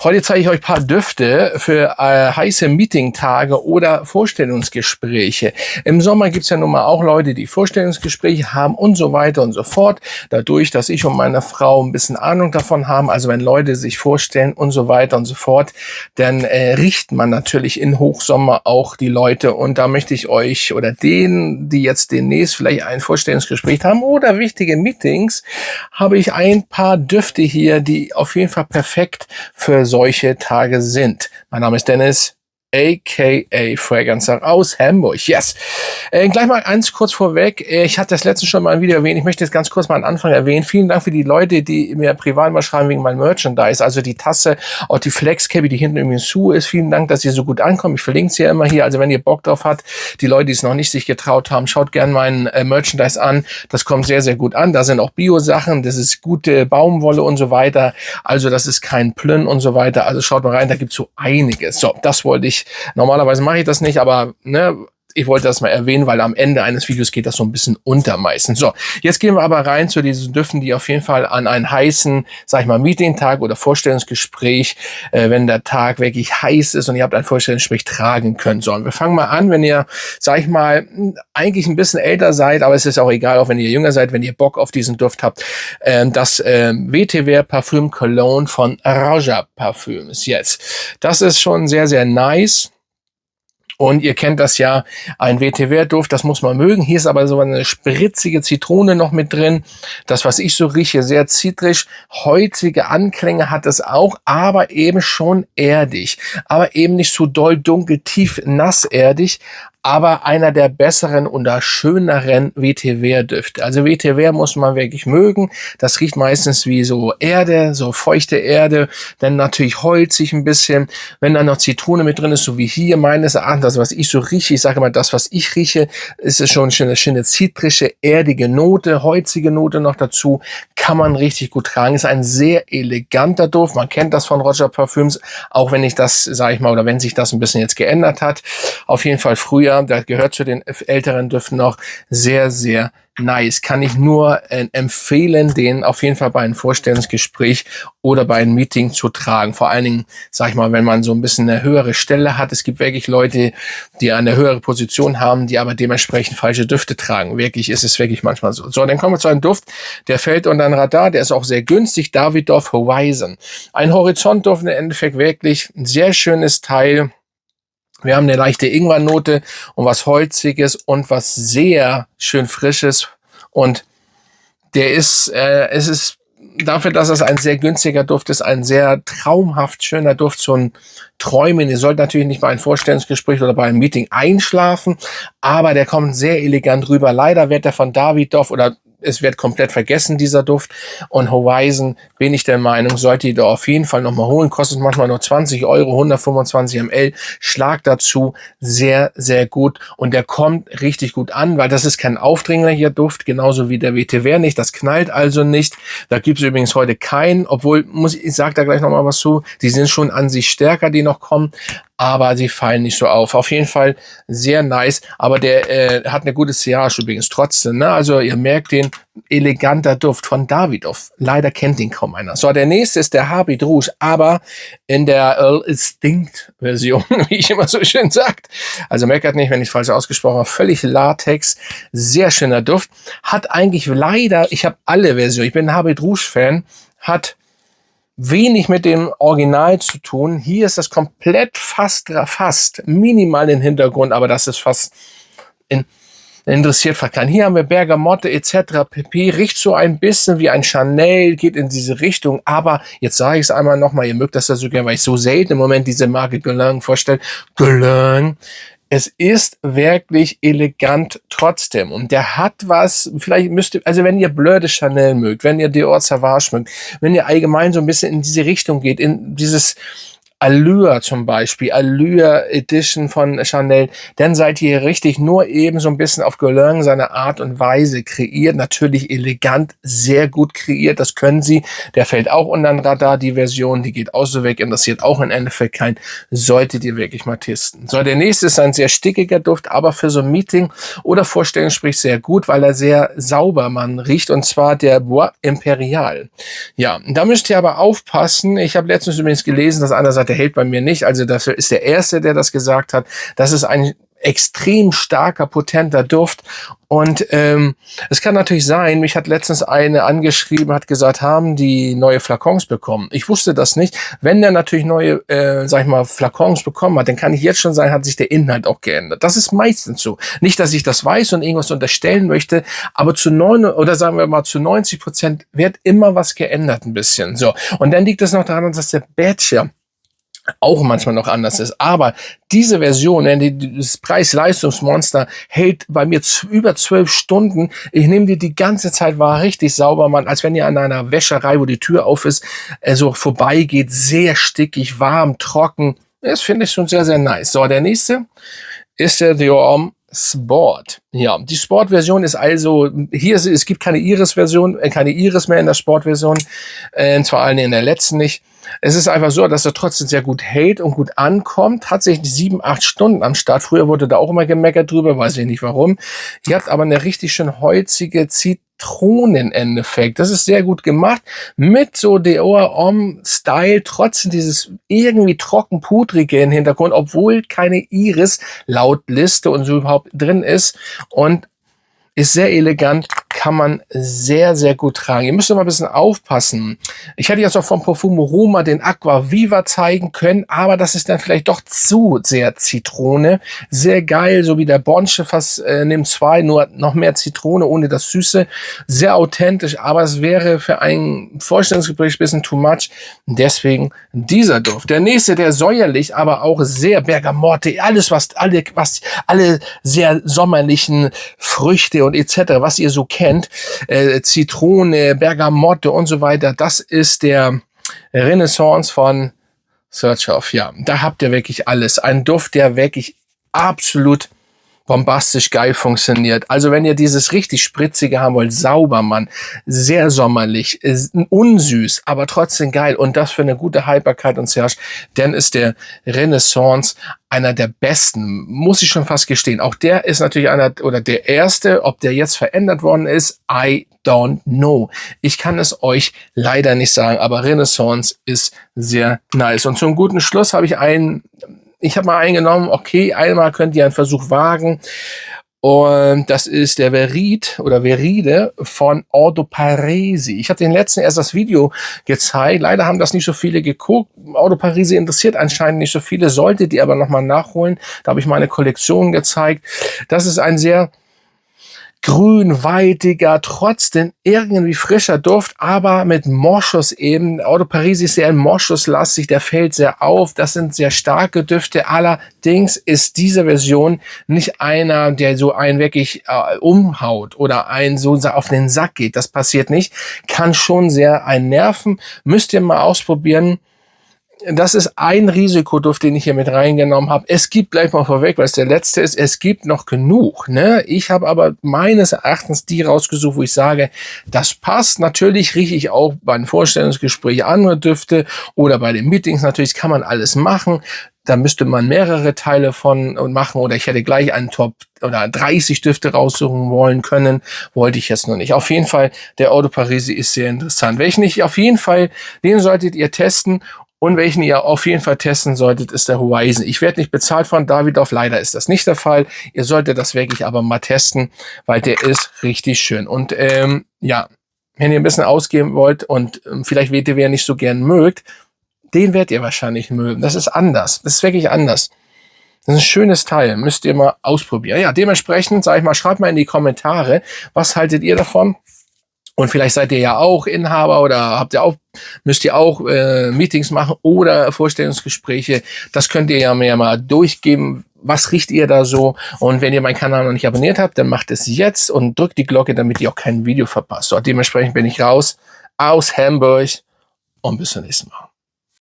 Heute zeige ich euch ein paar Düfte für heiße Meetingtage oder Vorstellungsgespräche. Im Sommer gibt's ja nun mal auch Leute, die Vorstellungsgespräche haben und so weiter und so fort. Dadurch, dass ich und meine Frau ein bisschen Ahnung davon haben, also wenn Leute sich vorstellen und so weiter und so fort, dann riecht man natürlich in Hochsommer auch die Leute. Und da möchte ich euch oder denen, die jetzt demnächst vielleicht ein Vorstellungsgespräch haben oder wichtige Meetings, habe ich ein paar Düfte hier, die auf jeden Fall perfekt für solche Tage sind. Mein Name ist Dennis, aka Fragrancer aus Hamburg. Yes. Gleich mal eins kurz vorweg. Ich hatte das letzte schon mal ein Video erwähnt. Ich möchte jetzt ganz kurz mal am Anfang erwähnen. Vielen Dank für die Leute, die mir privat mal schreiben wegen meinem Merchandise. Also die Tasse, auch die Flexcappy, die hinten übrigens zu ist. Vielen Dank, dass ihr so gut ankommt. Ich verlinke sie ja immer hier. Also wenn ihr Bock drauf habt, die Leute, die es noch nicht sich getraut haben, schaut gerne meinen Merchandise an. Das kommt sehr, sehr gut an. Da sind auch Bio-Sachen. Das ist gute Baumwolle und so weiter. Also das ist kein Plünn und so weiter. Also schaut mal rein. Da gibt's so einiges. So, das wollte ich. Normalerweise mache ich das nicht, aber ich wollte das mal erwähnen, weil am Ende eines Videos geht das so ein bisschen unter meistens. So, jetzt gehen wir aber rein zu diesen Düften, die auf jeden Fall an einen heißen, sag ich mal, Meetingtag oder Vorstellungsgespräch, wenn der Tag wirklich heiß ist und ihr habt ein Vorstellungsgespräch tragen könnt. So, und wir fangen mal an, wenn ihr, sag ich mal, eigentlich ein bisschen älter seid, aber es ist auch egal, auch wenn ihr jünger seid, wenn ihr Bock auf diesen Duft habt, das Vetiver Parfüm Cologne von Roja Parfüms jetzt. Das ist schon sehr, sehr nice. Und ihr kennt das ja, ein Vetiver-Duft, das muss man mögen. Hier ist aber so eine spritzige Zitrone noch mit drin. Das, was ich so rieche, sehr zitrisch. Holzige Anklänge hat es auch, aber eben schon erdig. Aber eben nicht so doll dunkel, tief nass erdig. Aber einer der besseren oder schöneren Vetiver-Düfte. Also Vetiver muss man wirklich mögen. Das riecht meistens wie so Erde, so feuchte Erde. Dann natürlich holzig ein bisschen. Wenn da noch Zitrone mit drin ist, so wie hier meines Erachtens, das, was ich so rieche, ich sage mal, das, was ich rieche, ist es schon eine schöne zitrische, erdige Note, holzige Note noch dazu. Kann man richtig gut tragen. Ist ein sehr eleganter Duft. Man kennt das von Roja Parfüms, auch wenn ich das, sage ich mal, oder wenn sich das ein bisschen jetzt geändert hat. Auf jeden Fall früher, da gehört zu den älteren Düften noch, sehr, sehr nice. Kann ich nur empfehlen, den auf jeden Fall bei einem Vorstellungsgespräch oder bei einem Meeting zu tragen. Vor allen Dingen, sag ich mal, wenn man so ein bisschen eine höhere Stelle hat. Es gibt wirklich Leute, die eine höhere Position haben, die aber dementsprechend falsche Düfte tragen. Wirklich ist es wirklich manchmal so. So, dann kommen wir zu einem Duft, der fällt unter den Radar, der ist auch sehr günstig. Davidoff Horizon. Ein Horizontduft, im Endeffekt wirklich ein sehr schönes Teil. Wir haben eine leichte Ingwernote und was Holziges und was sehr schön Frisches. Und der ist, es ist dafür, dass es ein sehr günstiger Duft ist, ein sehr traumhaft schöner Duft, so ein Träumen. Ihr sollt natürlich nicht bei einem Vorstellungsgespräch oder bei einem Meeting einschlafen, aber der kommt sehr elegant rüber. Leider wird der von Davidoff oder es wird komplett vergessen, dieser Duft. Und Horizon, bin ich der Meinung, solltet ihr da auf jeden Fall nochmal holen. Kostet manchmal nur 20 Euro, 125 ml. Schlag dazu, sehr, sehr gut. Und der kommt richtig gut an, weil das ist kein aufdringlicher Duft, genauso wie der Vetiver nicht. Das knallt also nicht. Da gibt es übrigens heute keinen, obwohl, ich sage da gleich nochmal was zu, die sind schon an sich stärker, die noch kommen, aber sie fallen nicht so auf. Auf jeden Fall sehr nice, aber der hat eine gute Sillage übrigens trotzdem. Ne? Also ihr merkt den, eleganter Duft von Davidoff. Leider kennt ihn kaum einer. So, der nächste ist der Habit Rouge, aber in der Earl Instinct Version, wie ich immer so schön sagt. Also meckert nicht, wenn ich falsch ausgesprochen habe. Völlig Latex, sehr schöner Duft. Hat eigentlich leider, ich habe alle Versionen, ich bin ein Habit Rouge Fan, hat wenig mit dem Original zu tun. Hier ist das komplett fast minimal im Hintergrund, aber das ist fast interessiert fast keinen. Hier haben wir Bergamotte etc. pp. Riecht so ein bisschen wie ein Chanel, geht in diese Richtung. Aber jetzt sage ich es einmal nochmal, ihr mögt das ja so gerne, weil ich so selten im Moment diese Marke Guerlain vorstelle. Guerlain. Es ist wirklich elegant trotzdem. Und der hat was, vielleicht müsst ihr, also wenn ihr Bleu de Chanel mögt, wenn ihr Dior Sauvage mögt, wenn ihr allgemein so ein bisschen in diese Richtung geht, in dieses Allure zum Beispiel, Allure Edition von Chanel, dann seid ihr richtig nur eben so ein bisschen auf Guerlain seine Art und Weise kreiert. Natürlich elegant, sehr gut kreiert, das können sie. Der fällt auch unter den Radar, die Version, die geht auch so weg, interessiert auch im Endeffekt keinen. Solltet ihr wirklich mal testen. So, der nächste ist ein sehr stickiger Duft, aber für so ein Meeting oder Vorstellungsgespräch sehr gut, weil er sehr sauber man riecht, und zwar der Bois Imperial. Ja, da müsst ihr aber aufpassen. Ich habe letztens übrigens gelesen, dass einer sagt, der hält bei mir nicht. Also dafür ist der Erste, der das gesagt hat. Das ist ein extrem starker, potenter Duft. Und es kann natürlich sein, mich hat letztens eine angeschrieben, hat gesagt, haben die neue Flakons bekommen. Ich wusste das nicht. Wenn der natürlich neue, sag ich mal, Flakons bekommen hat, dann kann ich jetzt schon sagen, hat sich der Inhalt auch geändert. Das ist meistens so. Nicht, dass ich das weiß und irgendwas unterstellen möchte, aber zu 9 oder sagen wir mal zu 90% wird immer was geändert ein bisschen. So. Und dann liegt es noch daran, dass der Badger auch manchmal noch anders ist. Aber diese Version, das Preis-Leistungsmonster, hält bei mir über 12 Stunden. Ich nehme die ganze Zeit, war richtig sauber, Mann, als wenn ihr an einer Wäscherei, wo die Tür auf ist, so vorbeigeht. Sehr stickig, warm, trocken. Das finde ich schon sehr, sehr nice. So, der nächste ist der Dior Sport. Ja, die Sportversion ist also, hier es gibt keine Iris-Version, keine Iris mehr in der Sportversion, vor allem in der letzten nicht. Es ist einfach so, dass er trotzdem sehr gut hält und gut ankommt. Tatsächlich 7, 8 Stunden am Start. Früher wurde da auch immer gemeckert drüber, weiß ich nicht warum. Ihr habt aber eine richtig schön holzige Zitronenendeffekt. Das ist sehr gut gemacht. Mit so Dior Homme-Style, trotzdem dieses irgendwie trocken-pudrige im Hintergrund, obwohl keine Iris laut Liste und so überhaupt drin ist. Und ist sehr elegant, kann man sehr, sehr gut tragen. Ihr müsst aber ein bisschen aufpassen. Ich hätte jetzt auch vom Profumo Roma den Aqua Viva zeigen können, aber das ist dann vielleicht doch zu sehr Zitrone. Sehr geil, so wie der Bonsche fast nimmt 2, nur noch mehr Zitrone ohne das Süße. Sehr authentisch, aber es wäre für ein Vorstellungsgespräch ein bisschen too much. Deswegen dieser Duft. Der nächste, der säuerlich, aber auch sehr Bergamotte, alle sehr sommerlichen Früchte und etc., was ihr so kennt, Zitrone, Bergamotte und so weiter, das ist der Renaissance von Xerjoff. Ja, da habt ihr wirklich alles. Ein Duft, der wirklich absolut bombastisch geil funktioniert. Also wenn ihr dieses richtig spritzige haben wollt, sauber, Mann, sehr sommerlich, unsüß, aber trotzdem geil und das für eine gute Haltbarkeit und Serge, dann ist der Renaissance einer der besten, muss ich schon fast gestehen. Auch der ist natürlich einer oder der erste, ob der jetzt verändert worden ist, I don't know. Ich kann es euch leider nicht sagen, aber Renaissance ist sehr nice. Und zum guten Schluss habe ich ich habe mal eingenommen, okay, einmal könnt ihr einen Versuch wagen. Und das ist der Veride von Ordo Parisi. Ich hatte den letzten erst das Video gezeigt. Leider haben das nicht so viele geguckt. Ordo Parisi interessiert anscheinend nicht so viele. Solltet ihr aber nochmal nachholen. Da habe ich meine Kollektion gezeigt. Das ist ein sehr grünweidiger, trotzdem irgendwie frischer Duft, aber mit Moschus eben. Ordo Parisi ist sehr moschuslastig, der fällt sehr auf. Das sind sehr starke Düfte. Allerdings ist diese Version nicht einer, der so einen wirklich umhaut oder einen so auf den Sack geht. Das passiert nicht. Kann schon sehr einen nerven. Müsst ihr mal ausprobieren. Das ist ein Risikoduft, den ich hier mit reingenommen habe. Es gibt, gleich mal vorweg, weil es der letzte ist, es gibt noch genug. Ne? Ich habe aber meines Erachtens die rausgesucht, wo ich sage, das passt. Natürlich rieche ich auch beim Vorstellungsgespräch andere Düfte oder bei den Meetings natürlich, kann man alles machen. Da müsste man mehrere Teile von machen oder ich hätte gleich einen Top oder 30 Düfte raussuchen wollen können. Wollte ich jetzt noch nicht. Auf jeden Fall, der Ordo Parisi ist sehr interessant. Welchen nicht, auf jeden Fall, den solltet ihr testen. Und welchen ihr auf jeden Fall testen solltet, ist der Horizon. Ich werde nicht bezahlt von Davidoff, leider ist das nicht der Fall. Ihr solltet das wirklich aber mal testen, weil der ist richtig schön. Und ja, wenn ihr ein bisschen ausgeben wollt und vielleicht weht ihr, wer nicht so gern mögt, den werdet ihr wahrscheinlich mögen. Das ist anders. Das ist wirklich anders. Das ist ein schönes Teil. Müsst ihr mal ausprobieren. Ja, dementsprechend, sage ich mal, schreibt mal in die Kommentare, was haltet ihr davon? Und vielleicht seid ihr ja auch Inhaber oder müsst ihr auch Meetings machen oder Vorstellungsgespräche. Das könnt ihr ja mir mal durchgeben. Was riecht ihr da so? Und wenn ihr meinen Kanal noch nicht abonniert habt, dann macht es jetzt und drückt die Glocke, damit ihr auch kein Video verpasst. So, dementsprechend bin ich raus aus Hamburg und bis zum nächsten Mal.